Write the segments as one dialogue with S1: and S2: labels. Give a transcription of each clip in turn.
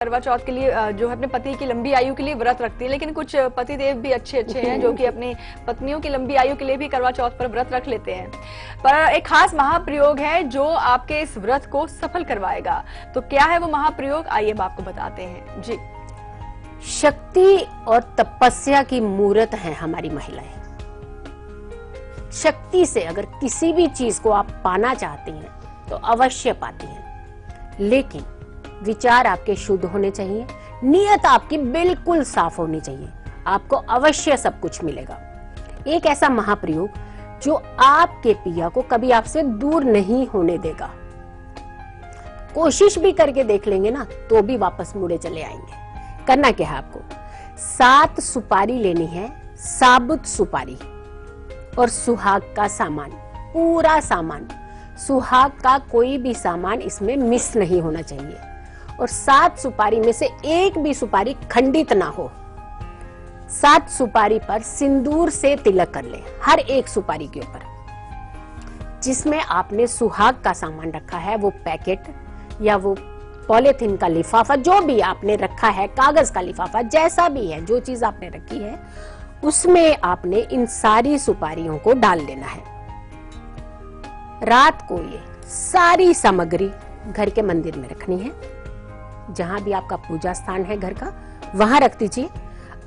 S1: करवा चौथ के लिए जो है अपने पति की लंबी आयु के लिए व्रत रखती है, लेकिन कुछ पति देव भी अच्छे हैं जो कि अपनी पत्नियों की लंबी आयु के लिए भी करवा चौथ पर व्रत रख लेते हैं। पर एक खास महाप्रयोग है जो आपके इस व्रत को सफल करवाएगा। तो क्या है वो महाप्रयोग, आइए अब आपको बताते हैं जी।
S2: शक्ति और तपस्या की मूर्त है हमारी महिलाएं। शक्ति से अगर किसी भी चीज को आप पाना चाहती हैं तो अवश्य पाती हैं, लेकिन विचार आपके शुद्ध होने चाहिए, नियत आपकी बिल्कुल साफ होनी चाहिए, आपको अवश्य सब कुछ मिलेगा। एक ऐसा महाप्रयोग जो आपके पिया को कभी आपसे दूर नहीं होने देगा। कोशिश भी करके देख लेंगे ना तो भी वापस मुड़े चले आएंगे। करना क्या है, आपको 7 सुपारी लेनी है, साबुत सुपारी और सुहाग का सामान, पूरा सामान, सुहाग का कोई भी सामान इसमें मिस नहीं होना चाहिए। और 7 सुपारी में से एक भी सुपारी खंडित ना हो। 7 सुपारी पर सिंदूर से तिलक कर ले, हर एक सुपारी के ऊपर। जिसमें आपने सुहाग का सामान रखा है, वो पैकेट या वो पॉलीथिन का लिफाफा, जो भी आपने रखा है, कागज का लिफाफा, जैसा भी है, जो चीज आपने रखी है, उसमें आपने इन सारी सुपारियों को डाल देना है। रात को ये सारी सामग्री घर के मंदिर में रखनी है, जहां भी आपका पूजा स्थान है घर का, वहां रख दीजिए।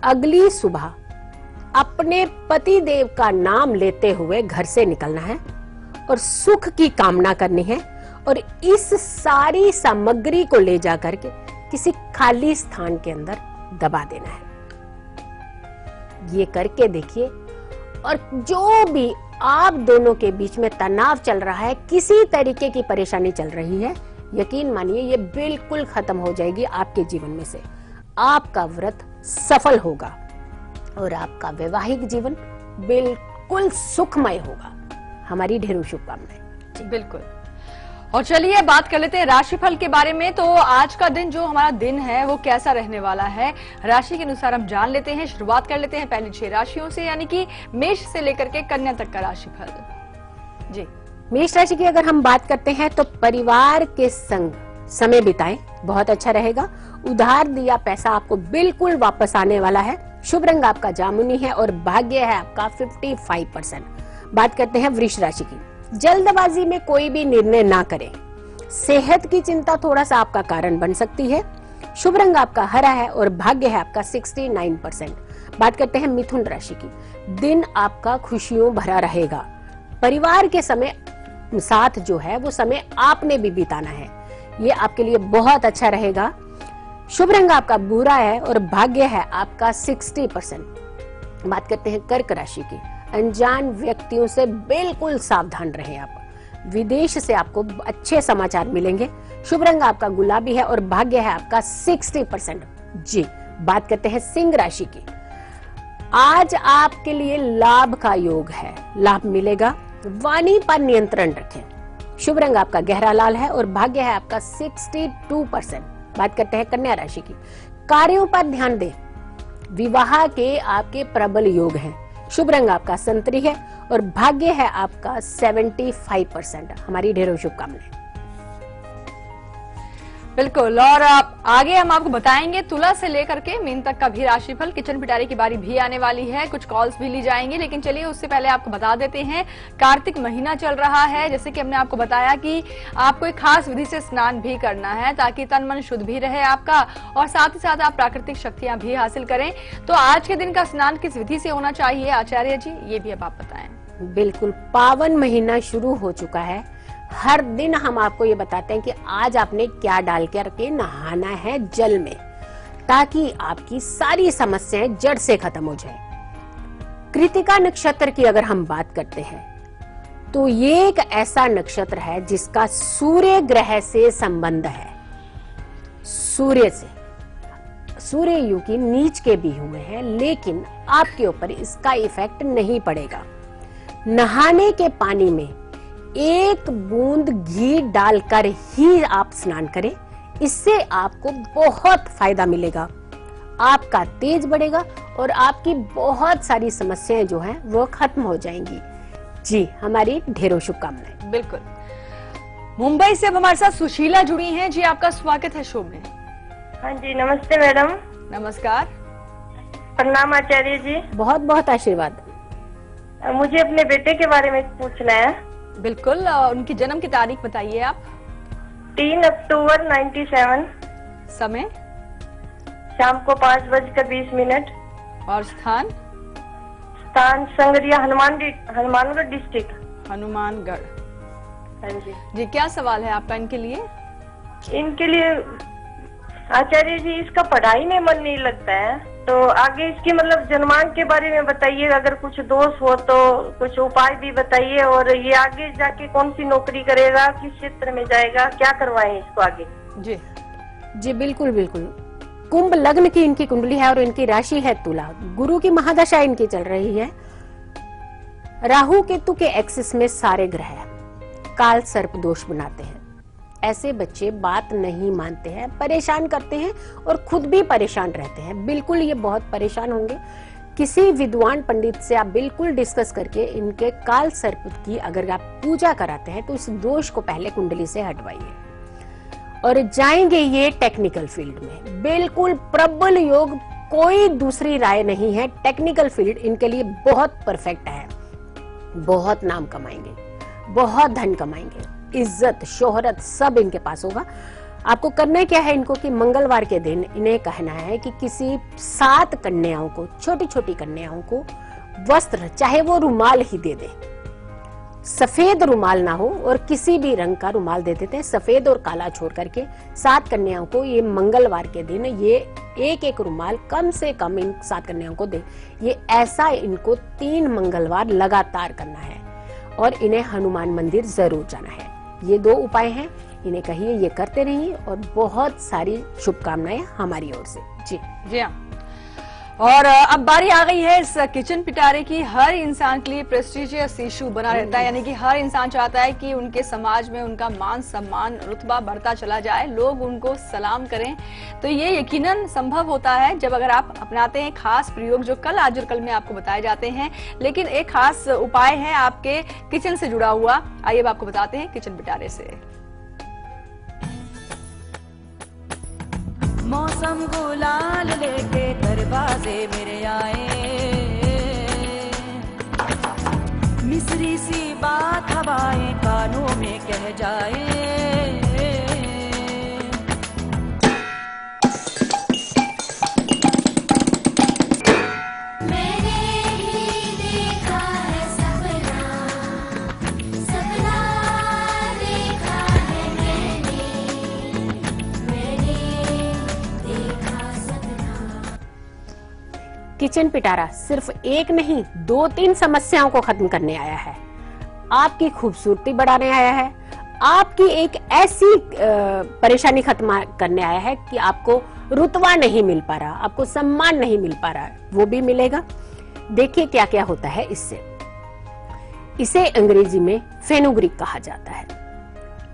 S2: अगली सुबह अपने पति देव का नाम लेते हुए घर से निकलना है और सुख की कामना करनी है और इस सारी सामग्री को ले जाकर के किसी खाली स्थान के अंदर दबा देना है। ये करके देखिए, और जो भी आप दोनों के बीच में तनाव चल रहा है, किसी तरीके की परेशानी चल रही है, यकीन मानिए ये बिल्कुल खत्म हो जाएगी आपके जीवन में से। आपका व्रत सफल होगा और आपका वैवाहिक जीवन बिल्कुल सुखमय होगा। हमारी ढेरों शुभकामनाएं।
S1: बिल्कुल। और चलिए बात कर लेते हैं राशिफल के बारे में। तो आज का दिन, जो हमारा दिन है, वो कैसा रहने वाला है, राशि के अनुसार हम जान लेते हैं। शुरुआत कर लेते हैं पहली 6 राशियों से, यानी कि मेष से लेकर के कन्या तक का राशिफल जी।
S2: मेष राशि की अगर हम बात करते हैं तो परिवार के संग समय बिताएं, बहुत अच्छा रहेगा। उधार दिया पैसा आपको बिल्कुल वापस आने वाला है। शुभ रंग आपका जामुनी है और भाग्य है आपका 55%। बात करते हैं वृष राशि की। जल्दबाजी में कोई भी निर्णय ना करें। सेहत की चिंता थोड़ा सा आपका कारण बन सकती है। शुभ रंग आपका हरा है और भाग्य है आपका 69%। बात करते हैं मिथुन राशि की। दिन आपका खुशियों भरा रहेगा। परिवार के समय साथ जो है वो समय आपने भी बिताना है, ये आपके लिए बहुत अच्छा रहेगा। शुभ रंग आपका भूरा है और भाग्य है आपका 60%। बात करते हैं कर्क राशि की। अनजान व्यक्तियों से बिल्कुल सावधान रहें आप। विदेश से आपको अच्छे समाचार मिलेंगे। शुभ रंग आपका गुलाबी है और भाग्य है आपका 60% जी। बात करते हैं सिंह राशि की। आज आपके लिए लाभ का योग है, लाभ मिलेगा। वाणी पर नियंत्रण रखें। शुभ रंग आपका गहरा लाल है और भाग्य है आपका 62%। बात करते हैं कन्या राशि की। कार्यों पर ध्यान दें। विवाह के आपके प्रबल योग हैं। शुभ रंग आपका संतरी है और भाग्य है आपका 75%। हमारी ढेरों शुभकामनाएं।
S1: बिल्कुल। और आगे हम आपको बताएंगे तुला से लेकर के मीन तक का भी राशिफल। किचन पिटारी की बारी भी आने वाली है, कुछ कॉल्स भी ली जाएंगी, लेकिन चलिए उससे पहले आपको बता देते हैं कार्तिक महीना चल रहा है। जैसे कि हमने आपको बताया कि आपको एक खास विधि से स्नान भी करना है ताकि तन मन शुद्ध भी रहे आपका, और साथ ही साथ आप प्राकृतिक शक्तियां भी हासिल करें। तो आज के दिन का स्नान किस विधि से होना चाहिए आचार्य जी, ये भी अब आप बताएं।
S2: बिल्कुल, पावन महीना शुरू हो चुका है। हर दिन हम आपको ये बताते हैं कि आज आपने क्या डाल करके नहाना है जल में, ताकि आपकी सारी समस्याएं जड़ से खत्म हो जाए। कृतिका नक्षत्र की अगर हम बात करते हैं तो ये एक ऐसा नक्षत्र है जिसका सूर्य ग्रह से संबंध है। सूर्य से, सूर्य यूं नीच के भी हुए हैं, लेकिन आपके ऊपर इसका इफेक्ट नहीं पड़ेगा। नहाने के पानी में 1 बूंद घी डालकर ही आप स्नान करें, इससे आपको बहुत फायदा मिलेगा। आपका तेज बढ़ेगा और आपकी बहुत सारी समस्याएं जो हैं वो खत्म हो जाएंगी जी। हमारी ढेरों शुभकामनाएं।
S1: बिल्कुल। मुंबई से अब हमारे साथ सुशीला जुड़ी हैं जी, आपका स्वागत है शो में।
S3: हाँ जी, नमस्ते मैडम।
S1: नमस्कार।
S3: प्रणाम आचार्य जी।
S2: बहुत बहुत आशीर्वाद।
S3: मुझे अपने बेटे के बारे में पूछना है।
S1: बिल्कुल, उनकी जन्म की तारीख बताइए आप।
S3: 3 अक्टूबर 97,
S1: समय
S3: शाम को 5:20।
S1: और स्थान
S3: स्थान संगरिया, हनुमानगढ़ डिस्ट्रिक्ट।
S1: हनुमानगढ़।
S3: हाँ जी।
S1: जी, क्या सवाल है आपका इनके लिए?
S3: इनके लिए आचार्य जी, इसका पढ़ाई में मन नहीं लगता है, तो आगे इसकी मतलब जन्मांक के बारे में बताइए। अगर कुछ दोष हो तो कुछ उपाय भी बताइए, और ये आगे जाके कौन सी नौकरी करेगा, किस क्षेत्र में जाएगा, क्या करवाएं इसको आगे?
S1: जी
S2: जी बिल्कुल बिल्कुल। कुंभ लग्न की इनकी कुंडली है और इनकी राशि है तुला। गुरु की महादशा इनकी चल रही है। राहु केतु के एक्सिस में सारे ग्रह काल सर्प दोष बनाते हैं। ऐसे बच्चे बात नहीं मानते हैं, परेशान करते हैं और खुद भी परेशान रहते हैं। बिल्कुल ये बहुत परेशान होंगे। किसी विद्वान पंडित से आप बिल्कुल डिस्कस करके इनके काल सर्प की अगर आप पूजा कराते हैं तो इस दोष को पहले कुंडली से हटवाइए और जाएंगे ये टेक्निकल फील्ड में। बिल्कुल प्रबल योग, कोई दूसरी राय नहीं है। टेक्निकल फील्ड इनके लिए बहुत परफेक्ट है। बहुत नाम कमाएंगे, बहुत धन कमाएंगे, इज्जत शोहरत सब इनके पास होगा। आपको करना क्या है इनको कि मंगलवार के दिन इन्हें कहना है कि किसी 7 कन्याओं को, छोटी छोटी कन्याओं को वस्त्र, चाहे वो रुमाल ही दे दे, सफेद रुमाल ना हो और किसी भी रंग का रुमाल दे देते हैं, सफेद और काला छोड़ करके 7 कन्याओं को ये मंगलवार के दिन ये एक रुमाल कम से कम इन 7 कन्याओं को दे। ये ऐसा इनको 3 मंगलवार लगातार करना है और इन्हें हनुमान मंदिर जरूर जाना है। ये 2 उपाय हैं, इन्हें कहिए, ये करते रहिए और बहुत सारी शुभकामनाएं हमारी ओर से। जी
S1: जी हाँ। और अब बारी आ गई है इस किचन पिटारे की। हर इंसान के लिए प्रेस्टिजियस इशू बना रहता है, यानी कि हर इंसान चाहता है कि उनके समाज में उनका मान सम्मान रुतबा बढ़ता चला जाए, लोग उनको सलाम करें। तो ये यकीनन संभव होता है जब अगर आप अपनाते हैं खास प्रयोग जो कल आज और कल में आपको बताए जाते हैं। लेकिन एक खास उपाय है आपके किचन से जुड़ा हुआ, आइए अब आपको बताते हैं किचन पिटारे से।
S4: मौसम गुलाल लेके दरवाजे मेरे आए, मिस्री सी बात हवाएं कानों में कह जाए।
S2: किचन पिटारा सिर्फ एक नहीं 2-3 समस्याओं को खत्म करने आया है। आपकी खूबसूरती बढ़ाने आया है। आपकी एक ऐसी परेशानी खत्म करने आया है कि आपको रुतबा नहीं मिल पा रहा, आपको सम्मान नहीं मिल पा रहा, वो भी मिलेगा। देखिए क्या क्या होता है इससे। इसे अंग्रेजी में फेनुग्रीक कहा जाता है।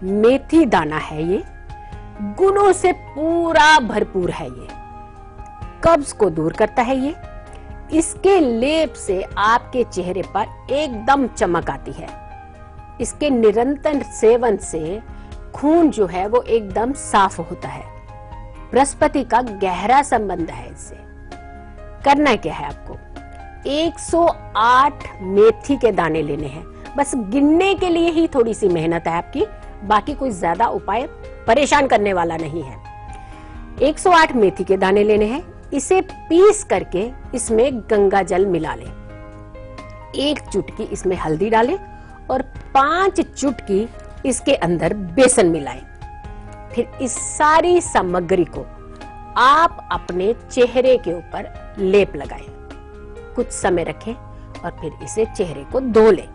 S2: मेथी दाना है ये, गुणों से पूरा भरपूर है ये, कब्ज को दूर करता है ये। इसके लेप से आपके चेहरे पर एकदम चमक आती है। इसके निरंतर सेवन से खून जो है वो एकदम साफ होता है। बृहस्पति का गहरा संबंध है इससे। करना क्या है आपको, 108 मेथी के दाने लेने हैं। बस गिनने के लिए ही थोड़ी सी मेहनत है आपकी, बाकी कोई ज्यादा उपाय परेशान करने वाला नहीं है। 108 मेथी के दाने लेने हैं। इसे पीस करके इसमें गंगा जल मिला लें। 1 चुटकी इसमें हल्दी डालें और 5 चुटकी इसके अंदर बेसन मिलाएं। फिर इस सारी सामग्री को आप अपने चेहरे के ऊपर लेप लगाएं। कुछ समय रखें और फिर इसे चेहरे को धो लें।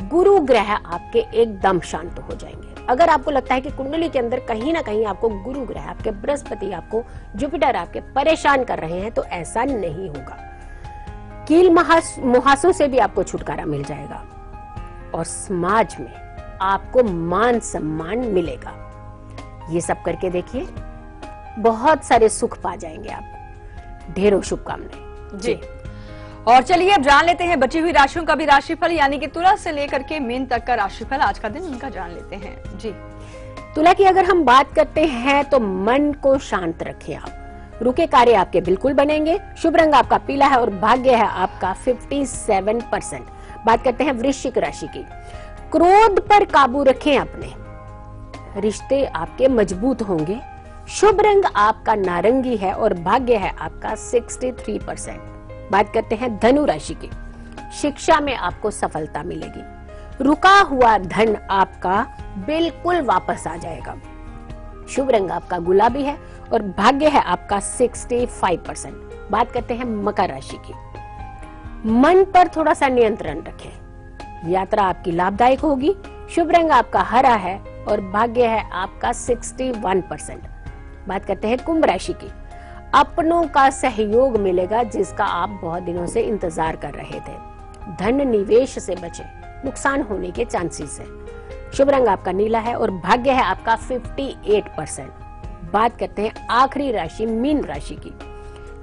S2: गुरु ग्रह आपके एकदम शांत हो जाएंगे। अगर आपको लगता है कि कुंडली के अंदर कहीं ना कहीं आपको गुरु ग्रह, आपके बृहस्पति, आपको जुपिटर आपके परेशान कर रहे हैं, तो ऐसा नहीं होगा। कील मुहासों से भी आपको छुटकारा मिल जाएगा और समाज में आपको मान सम्मान मिलेगा। ये सब करके देखिए, बहुत सारे सुख पा जाएंगे आप। ढेरों शुभकामनाएं
S1: जी। और चलिए अब जान लेते हैं बची हुई राशियों का भी राशिफल, यानी कि तुला से लेकर के मीन तक का राशिफल आज का दिन उनका जान लेते हैं। जी
S2: तुला की अगर हम बात करते हैं तो मन को शांत रखें आप, रुके कार्य आपके बिल्कुल बनेंगे। शुभ रंग आपका पीला है और भाग्य है आपका 57%। बात करते हैं वृश्चिक राशि की। क्रोध पर काबू रखें अपने, रिश्ते आपके मजबूत होंगे। शुभ रंग आपका नारंगी है और भाग्य है आपका 63%। बात करते हैं धनु राशि की। शिक्षा में आपको सफलता मिलेगी, रुका हुआ धन आपका बिल्कुल वापस आ जाएगा। शुभ रंग आपका गुलाबी है और भाग्य है आपका 65%। बात करते हैं मकर राशि की। मन पर थोड़ा सा नियंत्रण रखें, यात्रा आपकी लाभदायक होगी। शुभ रंग आपका हरा है और भाग्य है आपका 61%। बात करते हैं कुंभ राशि की। अपनों का सहयोग मिलेगा जिसका आप बहुत दिनों से इंतजार कर रहे थे। धन निवेश से बचें, नुकसान होने के चांसेस है। शुभ रंग आपका नीला है और भाग्य है आपका 58%। बात करते हैं आखिरी राशि मीन राशि की।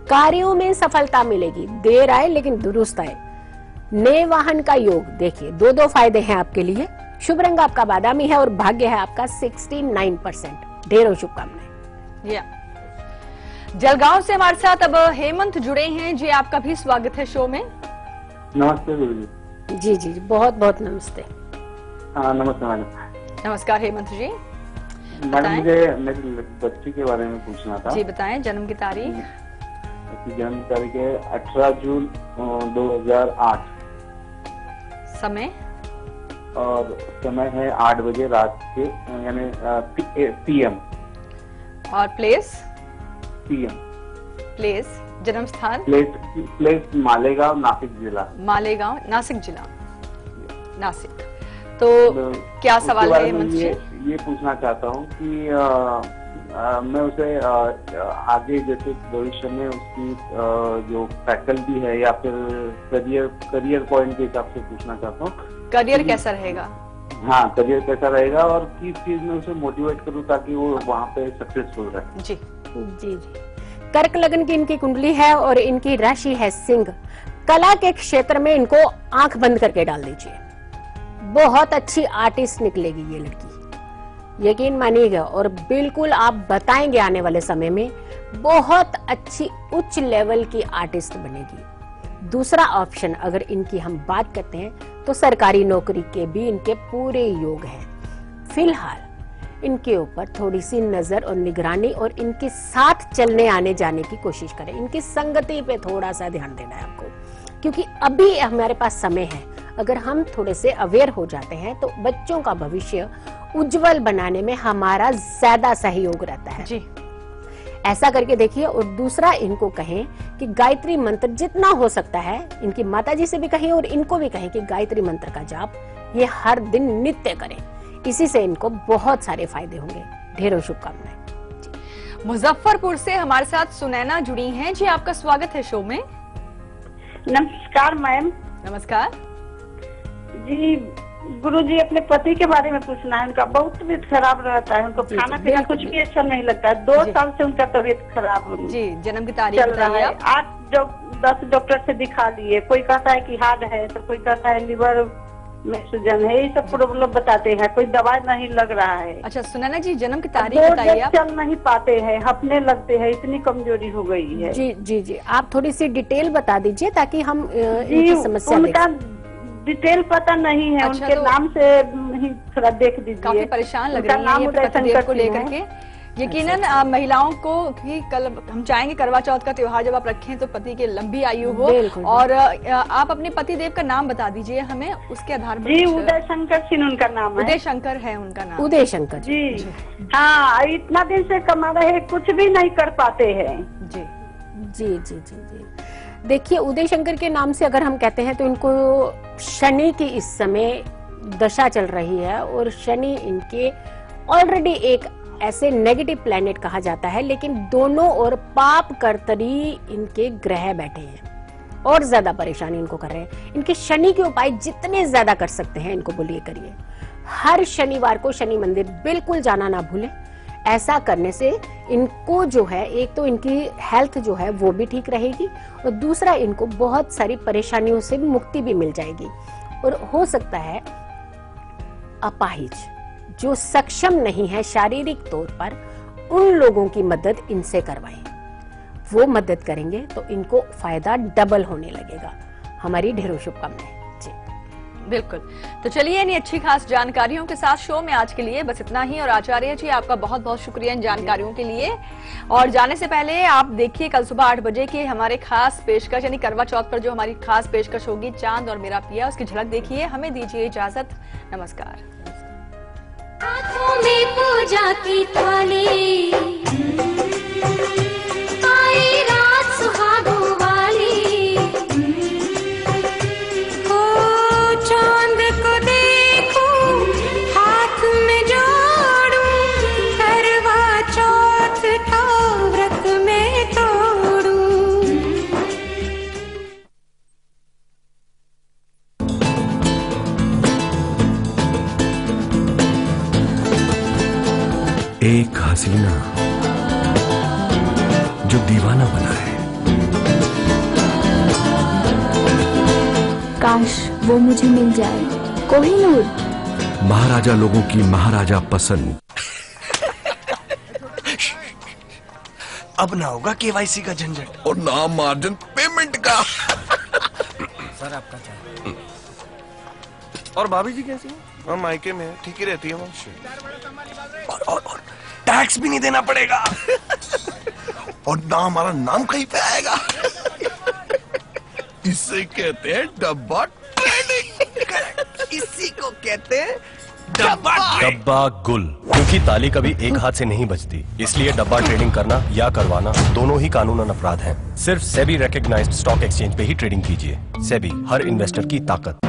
S2: कार्यों में सफलता मिलेगी, देर आए लेकिन दुरुस्त आए। नए वाहन का योग, देखिए दो फायदे हैं आपके लिए। शुभ रंग आपका बादामी है और भाग्य है आपका 69%। ढेरों शुभकामनाएं।
S1: जलगांव से हमारे साथ अब हेमंत जुड़े हैं जी, आपका भी स्वागत है शो में।
S5: नमस्ते गुरु जी।
S2: जी जी बहुत बहुत नमस्ते।
S5: हाँ नमस्ते मैडम।
S1: नमस्कार हेमंत जी।
S5: मैडम मुझे मेरी बच्ची के बारे में पूछना था।
S1: जी बताएं, जन्म की तारीख?
S5: उसकी जन्म तारीख है 18 जून 2008।
S1: समय?
S5: और समय है 8 बजे रात के, यानी PM।
S1: और प्लेस?
S5: PM।
S1: प्लेस, जन्म स्थान?
S5: प्लेस मालेगांव, नासिक जिला।
S1: मालेगांव, नासिक जिला, नासिक। तो क्या सवाल है हेमंत जी?
S5: ये पूछना चाहता हूँ कि मैं उसे आगे जैसे भविष्य में उसकी जो फैकल्टी है या फिर करियर पॉइंट के हिसाब से पूछना चाहता हूँ।
S1: करियर कैसा रहेगा?
S5: हाँ करियर कैसा रहेगा और किस चीज में उसे मोटिवेट करूँ ताकि वो वहाँ पे सक्सेसफुल रहे।
S1: जी
S2: जी जी। कर्क लगन की इनकी कुंडली है और इनकी राशि है सिंह। कला के क्षेत्र में इनको आंख बंद करके डाल दीजिए, बहुत अच्छी आर्टिस्ट निकलेगी ये लड़की, यकीन मानिएगा। और बिल्कुल आप बताएंगे आने वाले समय में बहुत अच्छी उच्च लेवल की आर्टिस्ट बनेगी। दूसरा ऑप्शन अगर इनकी हम बात करते हैं तो सरकारी नौकरी के भी इनके पूरे योग हैं। फिलहाल इनके ऊपर थोड़ी सी नजर और निगरानी और इनके साथ चलने आने जाने की कोशिश करें। इनकी संगति पे थोड़ा सा ध्यान देना है आपको, क्योंकि अभी हमारे पास समय है। अगर हम थोड़े से अवेयर हो जाते हैं तो बच्चों का भविष्य उज्जवल बनाने में हमारा ज्यादा सहयोग रहता है
S1: जी।
S2: ऐसा करके देखिए। और दूसरा इनको कहें कि गायत्री मंत्र जितना हो सकता है, इनकी माताजी से भी कहें और इनको भी कहें कि गायत्री मंत्र का जाप ये हर दिन नित्य करें। इसी से इनको बहुत सारे फायदे होंगे। ढेरों शुभकामनाएं।
S1: मुजफ्फरपुर से हमारे साथ सुनैना जुड़ी हैं जी, आपका स्वागत है शो में।
S6: नमस्कार मैम।
S1: नमस्कार
S6: जी। गुरुजी अपने पति के बारे में पूछना है। उनका बहुत तबीयत खराब रहता है, उनको खाना पीना कुछ भी अच्छा नहीं लगता है। 2 साल से उनका तबीयत खराब
S1: जी। जन्म की तारीख
S6: चल रहा है। 8-10 डॉक्टर से दिखा लिए, कोई कहता है कि हार्ट है तो कोई कहता है लिवर में सूजन है, ये सब प्रॉब्लम बताते हैं, कोई दवाई नहीं लग रहा है।
S1: अच्छा सुनैना जी, जन्म की तारीख बताइए आप।
S6: चल नहीं पाते हैं, हफने लगते हैं, इतनी कमजोरी हो गई है।
S2: जी जी जी, आप थोड़ी सी डिटेल बता दीजिए ताकि हम इनकी समस्या
S6: उनका डिटेल पता नहीं है।
S1: अच्छा,
S6: उनके
S1: तो
S6: नाम से ही थोड़ा देख दीजिए।
S1: काफी परेशान लग रही है ये पतिदेव को लेकर के। यकीनन महिलाओं को कि कल हम चाहेंगे करवा चौथ का त्योहार जब आप रखें तो पति की लंबी आयु हो। और आप अपने पति देव का नाम बता दीजिए हमें, उसके आधार पर।
S6: जी उदय शंकर सिंह उनका नाम है।
S1: उदय शंकर है उनका नाम।
S2: उदय शंकर
S6: जी। हाँ इतना दिन से कमा रहे हैं, कुछ भी नहीं कर पाते हैं।
S1: जी
S2: जी जी जी जी। देखिए उदय शंकर के नाम से अगर हम कहते हैं तो इनको शनि की इस समय दशा चल रही है और शनि इनके ऑलरेडी एक ऐसे नेगेटिव प्लैनेट कहा जाता है, लेकिन दोनों और पाप कर्तरी इनके ग्रह बैठे हैं और ज्यादा परेशानी इनको कर रहे हैं। इनके शनि के उपाय जितने ज्यादा कर सकते हैं इनको बोलिए करिए। हर शनिवार को शनि मंदिर बिल्कुल जाना ना भूलें। ऐसा करने से इनको जो है एक तो इनकी हेल्थ जो है वो भी ठीक रहेगी और दूसरा इनको बहुत सारी परेशानियों से मुक्ति भी मिल जाएगी। और हो सकता है अपाहिज जो सक्षम नहीं है शारीरिक तौर पर, उन लोगों की मदद इनसे करवाएं। वो मदद करेंगे तो इनको फायदा डबल होने लगेगा। हमारी ढेरों शुभकामनाएं जी।
S1: बिल्कुल। तो चलिए इन्हीं अच्छी खास जानकारियों के साथ शो में आज के लिए बस इतना ही। और आचार्य जी आपका बहुत बहुत शुक्रिया इन जानकारियों के लिए। और जाने से पहले आप देखिए कल सुबह 8 बजे के हमारे खास पेशकश यानी करवा चौथ पर जो हमारी खास पेशकश होगी चांद और मेरा पिया, उसकी झलक देखिए। हमें दीजिए इजाजत, नमस्कार।
S7: हाथों में पूजा की थाली, आई रात सुहागों वाली, हो चांद को देखूं, हाथ में जोड़ूं, करवा चौथ का व्रत में तोड़ूं।
S8: एक हसीना जो दीवाना बना है,
S9: काश वो मुझे मिल जाए। कोहिनूर।
S8: महाराजा लोगों की महाराजा पसंद।
S10: अब ना होगा केवाईसी का झंझट
S8: और ना मार्जिन पेमेंट का।
S10: सर आपका चाय। और भाभी जी कैसी है? हम मायके में ठीक ही रहती है वो। और टैक्स भी नहीं देना पड़ेगा। और ना हमारा नाम कहीं पे आएगा।
S8: इसे कहते हैं डब्बा ट्रेडिंग।
S10: इसी को कहते हैं
S11: डब्बा गुल। क्योंकि ताली कभी एक हाथ से नहीं बजती, इसलिए डब्बा ट्रेडिंग करना या करवाना दोनों ही कानूनन अपराध हैं। सिर्फ सेबी रिकॉग्नाइज्ड स्टॉक एक्सचेंज पे ही ट्रेडिंग कीजिए। सेबी, हर इन्वेस्टर की ताकत।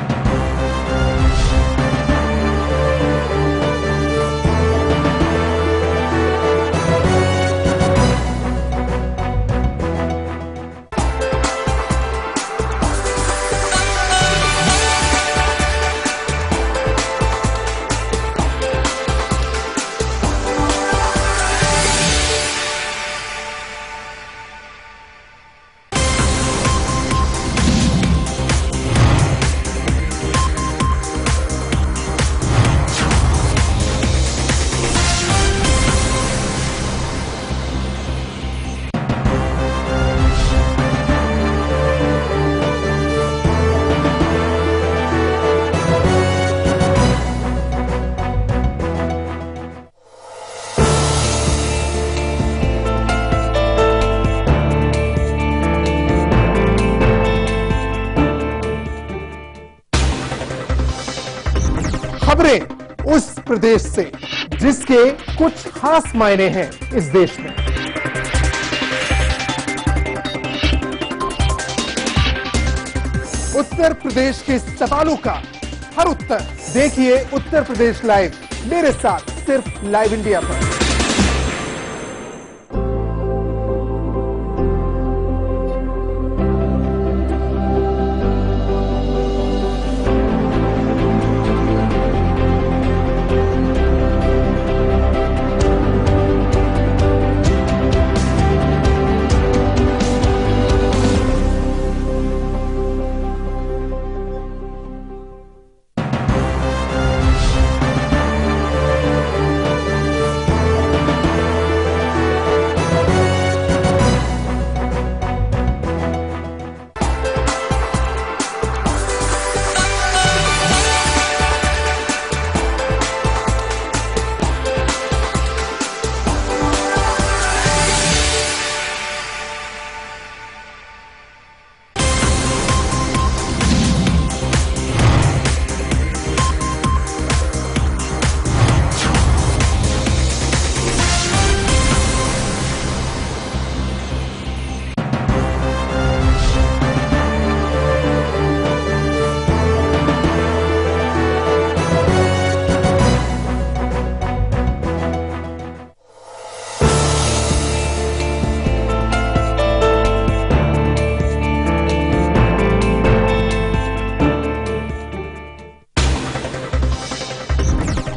S12: खबरें उस प्रदेश से जिसके कुछ खास मायने हैं इस देश में। उत्तर प्रदेश के सवालों का हर उत्तर देखिए उत्तर प्रदेश लाइव मेरे साथ सिर्फ लाइव इंडिया पर।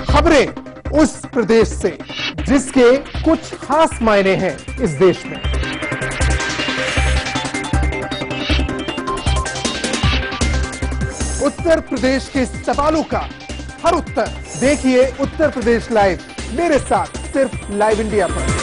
S12: खबरें उस प्रदेश से जिसके कुछ खास मायने हैं इस देश में। उत्तर प्रदेश के सवालों का हर उत्तर देखिए उत्तर प्रदेश लाइव मेरे साथ सिर्फ लाइव इंडिया पर।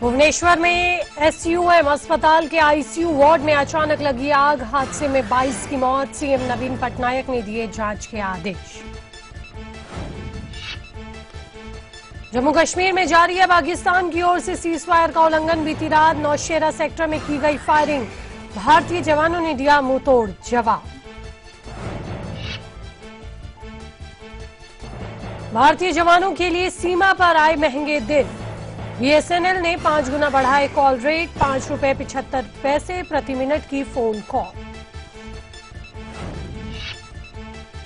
S13: भुवनेश्वर में एसयूएम अस्पताल के आईसीयू वार्ड में अचानक लगी आग। हादसे में 22 की मौत। सीएम नवीन पटनायक ने दिए जांच के आदेश। जम्मू कश्मीर में जारी है पाकिस्तान की ओर से सीजफायर का उल्लंघन। बीती रात नौशेरा सेक्टर में की गई फायरिंग। भारतीय जवानों ने दिया मुंहतोड़ जवाब। भारतीय जवानों के लिए सीमा पर आए महंगे दिन। बीएसएनएल ने 5 गुना बढ़ाए कॉल रेट। ₹5.75 प्रति मिनट की फोन कॉल।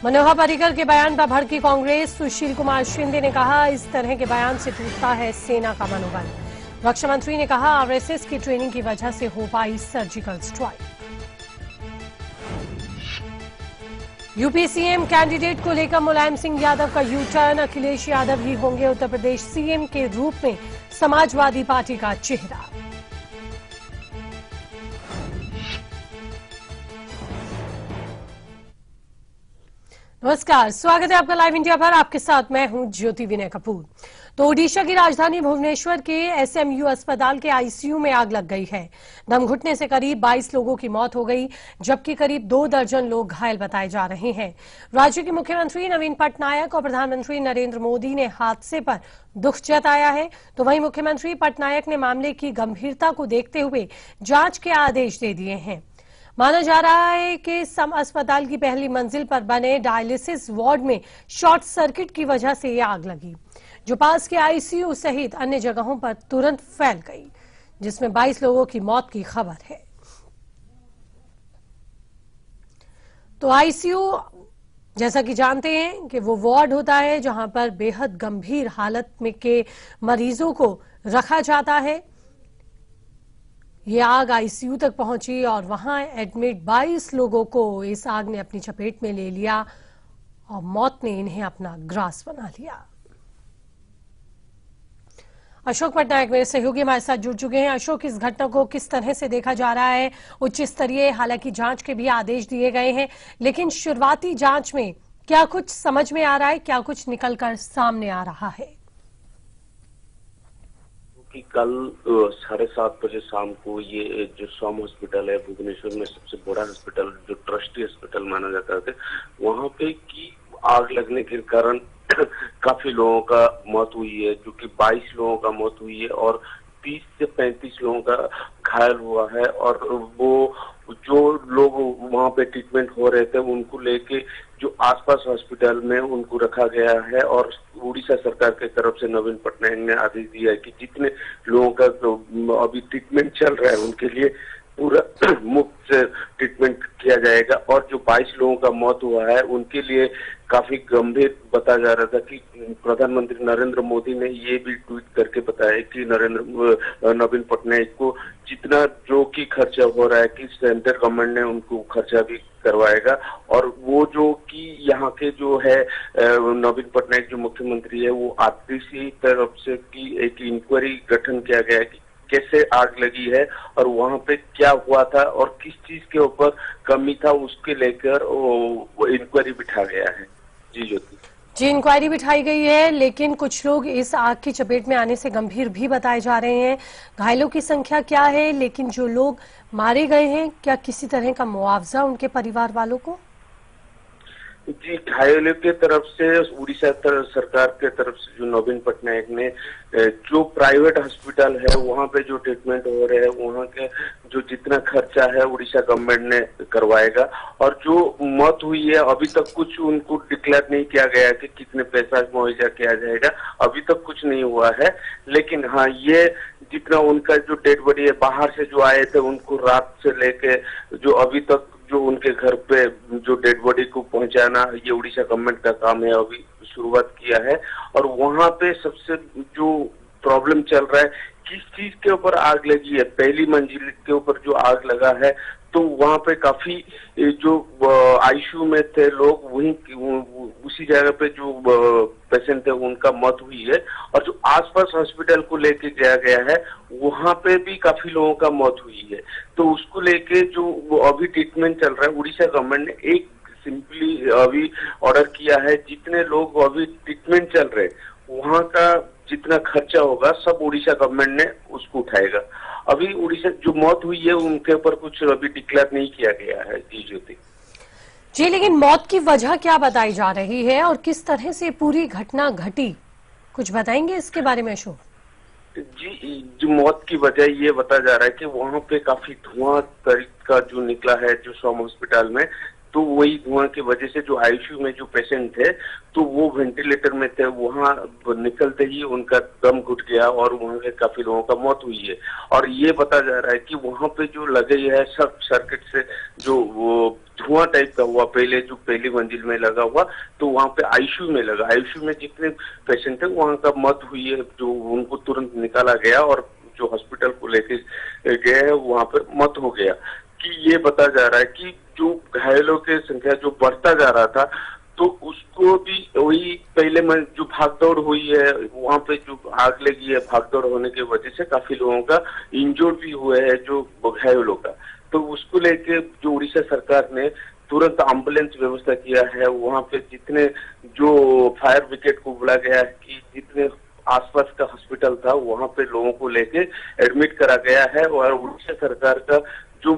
S13: मनोहर पर्रिकर के बयान पर भड़की कांग्रेस। सुशील कुमार शिंदे ने कहा, इस तरह के बयान से टूटता है सेना का मनोबल। रक्षा मंत्री ने कहा, आरएसएस की ट्रेनिंग की वजह से हो पाई surgical strike. UP CM candidate को लेकर मुलायम सिंह यादव का यू टर्न। अखिलेश यादव ही होंगे उत्तर प्रदेश सीएम के रूप में समाजवादी पार्टी का चेहरा। नमस्कार, स्वागत है आपका लाइव इंडिया पर। आपके साथ मैं हूं ज्योति विनय कपूर। तो ओडिशा की राजधानी भुवनेश्वर के एसएमयू अस्पताल के आईसीयू में आग लग गई है। दम घुटने से करीब 22 लोगों की मौत हो गई, जबकि करीब 2 दर्जन लोग घायल बताए जा रहे हैं। राज्य के मुख्यमंत्री नवीन पटनायक और प्रधानमंत्री नरेंद्र मोदी ने हादसे पर दुख जताया है, तो वहीं मुख्यमंत्री पटनायक ने मामले की गंभीरता को देखते हुए जांच के आदेश दे दिए हैं। माना जा रहा है कि सम अस्पताल की पहली मंजिल पर बने डायलिसिस वार्ड में शॉर्ट सर्किट की वजह से ये आग लगी, जो पास के आईसीयू सहित अन्य जगहों पर तुरंत फैल गई, जिसमें 22 लोगों की मौत की खबर है। तो आईसीयू, जैसा कि जानते हैं कि वो वार्ड होता है जहां पर बेहद गंभीर हालत में के मरीजों को रखा जाता है। ये आग आईसीयू तक पहुंची और वहां एडमिट 22 लोगों को इस आग ने अपनी चपेट में ले लिया और मौत ने इन्हें अपना ग्रास बना लिया। अशोक पटनायक मेरे सहयोगी हमारे साथ जुड़ चुके हैं। अशोक, इस घटना को किस तरह से देखा जा रहा है? उच्च स्तरीय हालांकि जांच के भी आदेश दिए गए हैं, लेकिन शुरुआती जांच में क्या कुछ समझ में आ रहा है, क्या कुछ निकलकर सामने आ रहा है?
S14: कि कल 7:30 बजे शाम को ये जो सॉम हॉस्पिटल है भुवनेश्वर में सबसे बड़ा हॉस्पिटल, जो ट्रस्टी हॉस्पिटल माना जाता है, वहाँ पे की आग लगने के कारण काफी लोगों का मौत हुई है, जो कि 22 लोगों का मौत हुई है और 30 से 35 लोगों का घायल हुआ है। और वो जो लोग वहाँ पे ट्रीटमेंट हो रहे थे उनको लेके जो आसपास हॉस्पिटल में उनको रखा गया है। और उड़ीसा सरकार की तरफ से नवीन पटनायक ने आदेश दिया है कि जितने लोगों का अभी ट्रीटमेंट चल रहा है उनके लिए पूरा मुफ्त ट्रीटमेंट किया जाएगा। और जो 22 लोगों का मौत हुआ है उनके लिए काफी गंभीर बताया जा रहा था कि प्रधानमंत्री नरेंद्र मोदी ने ये भी ट्वीट करके बताया कि नवीन पटनायक को जितना जो की खर्चा हो रहा है कि सेंट्रल गवर्नमेंट ने उनको खर्चा भी करवाएगा। और वो जो कि यहाँ के जो है नवीन पटनायक जो मुख्यमंत्री है वो आरटीसी तरफ से की एक इंक्वायरी गठन किया गया है कि कैसे आग लगी है और वहाँ पे क्या हुआ था और किस चीज के ऊपर कमी था, उसके लेकर इंक्वायरी बिठा गया है। जी ज्योति
S13: जी, इंक्वायरी बिठाई गई है, लेकिन कुछ लोग इस आग की चपेट में आने से गंभीर भी बताए जा रहे हैं। घायलों की संख्या क्या है, लेकिन जो लोग मारे गए हैं क्या किसी तरह का मुआवजा उनके परिवार वालों को?
S14: जी, घायलों के तरफ से उड़ीसा सरकार के तरफ से जो नवीन पटनायक ने जो प्राइवेट हॉस्पिटल है वहाँ पे जो ट्रीटमेंट हो रहे हैं वहाँ के जो जितना खर्चा है उड़ीसा गवर्नमेंट ने करवाएगा। और जो मौत हुई है अभी तक कुछ उनको डिक्लेयर नहीं किया गया कि कितने पैसा मुआवजा किया जाएगा, अभी तक कुछ नहीं हुआ है। लेकिन हाँ, ये जितना उनका जो डेड बॉडी है बाहर से जो आए थे उनको रात से लेके जो अभी तक जो उनके घर पे जो डेड बॉडी को पहुंचाना, ये उड़ीसा गवर्नमेंट का काम है, अभी शुरुआत किया है। और वहाँ पे सबसे जो प्रॉब्लम चल रहा है, किस चीज के ऊपर आग लगी है, पहली मंजिल के ऊपर जो आग लगा है, तो वहाँ पे काफी जो आईसीयू में थे लोग, वहीं उसी जगह पे जो पेशेंट थे उनका मौत हुई है। और जो आसपास हॉस्पिटल को लेके गया है, वहाँ पे भी काफी लोगों का मौत हुई है। तो उसको लेके जो अभी ट्रीटमेंट चल रहा है, उड़ीसा गवर्नमेंट ने एक सिंपली अभी ऑर्डर किया है, जितने लोग अभी ट्रीटमेंट चल रहे वहाँ का जितना खर्चा होगा सब उड़ीसा गवर्नमेंट ने उसको उठाएगा। अभी उड़ीसा जो मौत हुई है उनके ऊपर कुछ अभी डिक्लेयर नहीं किया गया है। जी ज्योति
S13: जी, लेकिन मौत की वजह क्या बताई जा रही है और किस तरह से पूरी घटना घटी, कुछ बताएंगे इसके बारे में अशोक?
S14: जी, जो मौत की वजह ये बताया जा रहा है कि वहाँ पे काफी धुआं का जो निकला है जो सॉम हॉस्पिटल में, तो वही धुआं की वजह से जो आईसीयू में जो पेशेंट थे तो वो वेंटिलेटर में थे, वहाँ निकलते ही उनका दम घुट गया और वहाँ के काफी लोगों का मौत हुई है। और ये बताया जा रहा है कि वहाँ पे जो लगे है सब सर्किट से जो वो धुआं टाइप का हुआ, पहले जो पहली मंजिल में लगा हुआ, तो वहाँ पे आईसीयू में लगा। आईसीयू में जितने पेशेंट थे वहाँ का मौत हुई है, जो उनको तुरंत निकाला गया और जो हॉस्पिटल को लेके गए है वहाँ पे मौत हो गया। कि ये बताया जा रहा है कि जो घायलों की संख्या जो बढ़ता जा रहा था, तो उसको भी वही पहले में जो भागदौड़ हुई है, वहाँ पे जो आग लगी है, भागदौड़ होने की वजह से काफी लोगों का इंजर्ड भी हुए है जो घायलों का। तो उसको लेके जो उड़ीसा सरकार ने तुरंत एम्बुलेंस व्यवस्था किया है, वहाँ पे जितने जो फायर ब्रिगेड को बुला गया है कि जितने आसपास का हॉस्पिटल था वहाँ पे लोगों को लेके एडमिट करा गया है। और उड़ीसा सरकार का जो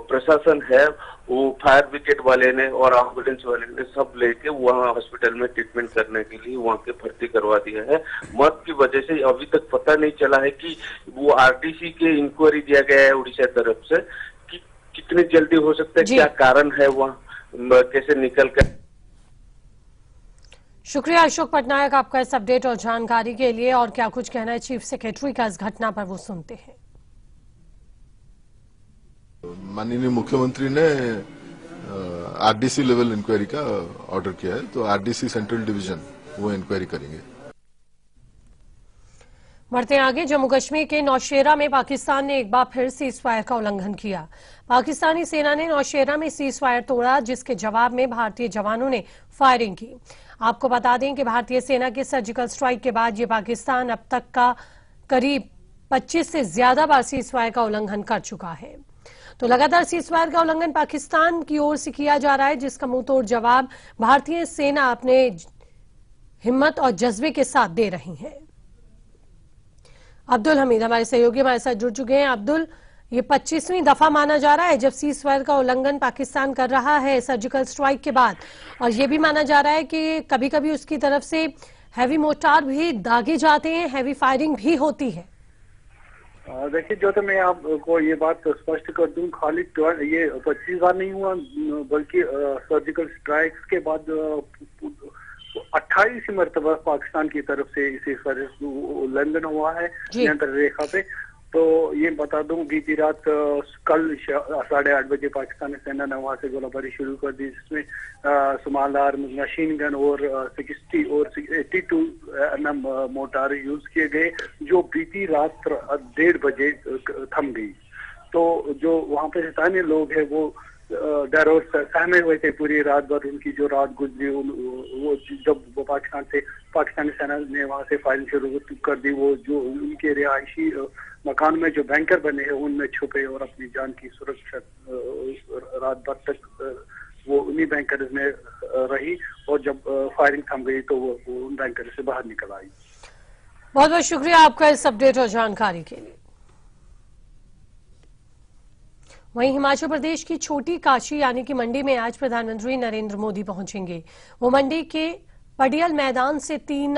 S14: प्रशासन है वो फायर ब्रिगेड वाले ने और एम्बुलेंस वाले ने सब लेके वहाँ हॉस्पिटल में ट्रीटमेंट करने के लिए वहाँ के भर्ती करवा दिया है। मौत की वजह से अभी तक पता नहीं चला है कि वो आरटीसी के इंक्वायरी दिया गया है उड़ीसा तरफ से कि कितनी जल्दी हो सकता है, क्या कारण है, वहाँ कैसे निकल कर।
S13: शुक्रिया अशोक पटनायक आपका इस अपडेट और जानकारी के लिए। और क्या कुछ कहना है चीफ सेक्रेटरी का इस घटना पर, वो सुनते हैं।
S15: माननीय मुख्यमंत्री ने आरडीसी लेवल इंक्वायरी का ऑर्डर किया है, तो आरडीसी सेंट्रल डिवीजन वो इंक्वायरी करेंगे।
S13: बढ़ते आगे, जम्मू कश्मीर के नौशेरा में पाकिस्तान ने एक बार फिर सीज फायर का उल्लंघन किया। पाकिस्तानी सेना ने नौशेरा में सीज फायर तोड़ा, जिसके जवाब में भारतीय जवानों ने फायरिंग की। आपको बता दें कि भारतीय सेना के सर्जिकल स्ट्राइक के बाद ये पाकिस्तान अब तक का करीब 25 से ज्यादा बार सीज फायर का उल्लंघन कर चुका है। तो लगातार सीज फायर का उल्लंघन पाकिस्तान की ओर से किया जा रहा है, जिसका मुंहतोड़ जवाब भारतीय सेना अपने हिम्मत और जज्बे के साथ दे रही है। अब्दुल हमीद हमारे सहयोगी हमारे साथ जुड़ चुके हैं। अब्दुल, ये 25वीं दफा माना जा रहा है जब सीज फायर का उल्लंघन पाकिस्तान कर रहा है सर्जिकल स्ट्राइक के बाद, और ये भी माना जा रहा है कि कभी कभी उसकी तरफ से हैवी मोर्टार भी दागे जाते हैं, हैवी फायरिंग भी होती है।
S16: देखिए जो, तो मैं आपको ये बात स्पष्ट कर दूं, खाली ये 25 बार नहीं हुआ, बल्कि सर्जिकल स्ट्राइक्स के बाद 28 मरतबा पाकिस्तान की तरफ से इसे उल्लंघन हुआ है नियंत्रण रेखा पे। तो ये बता दूं, बीती रात कल 8:30 बजे पाकिस्तानी सेना ने वहां से गोलाबारी शुरू कर दी, जिसमें सुमालदार मशीन गन और 60 और 82 mm मोटार यूज किए गए, जो बीती रात 1:30 बजे थम गई। तो जो वहाँ पे स्थानीय लोग हैं वो डर और सहमे हुए थे पूरी रात भर। उनकी जो रात गुजरी, वो जब वो पाकिस्तानी सेना ने वहां से फायरिंग शुरू कर दी, वो जो उनके रिहायशी मकान में जो बैंकर बने हैं उनमें छुपे और अपनी जान की सुरक्षा रात भर तक वो उन्हीं बैंकर में रही, और जब फायरिंग थम गई तो वो उन बैंकर से बाहर निकल आई।
S13: बहुत बहुत शुक्रिया आपका इस अपडेट और जानकारी के लिए। वहीं हिमाचल प्रदेश की छोटी काशी यानी कि मंडी में आज प्रधानमंत्री नरेंद्र मोदी पहुंचेंगे। वो मंडी के पडियल मैदान से 3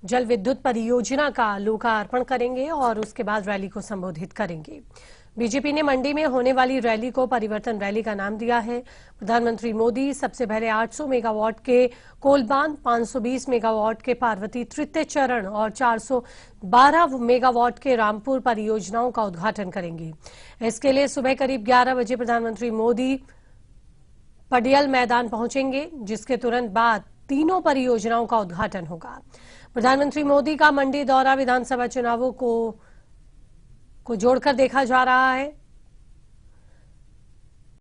S13: जल विद्युत परियोजना का लोकार्पण करेंगे और उसके बाद रैली को संबोधित करेंगे। बीजेपी ने मंडी में होने वाली रैली को परिवर्तन रैली का नाम दिया है। प्रधानमंत्री मोदी सबसे पहले 800 मेगावाट के कोलबांध, 520 मेगावाट के पार्वती तृतीय चरण और 412 मेगावाट के रामपुर परियोजनाओं का उद्घाटन करेंगे। इसके लिए सुबह करीब 11 बजे प्रधानमंत्री मोदी पडियाल मैदान पहुंचेंगे, जिसके तुरंत बाद तीनों परियोजनाओं का उद्घाटन होगा। प्रधानमंत्री मोदी का मंडी दौरा विधानसभा चुनावों को जोड़कर देखा जा रहा है।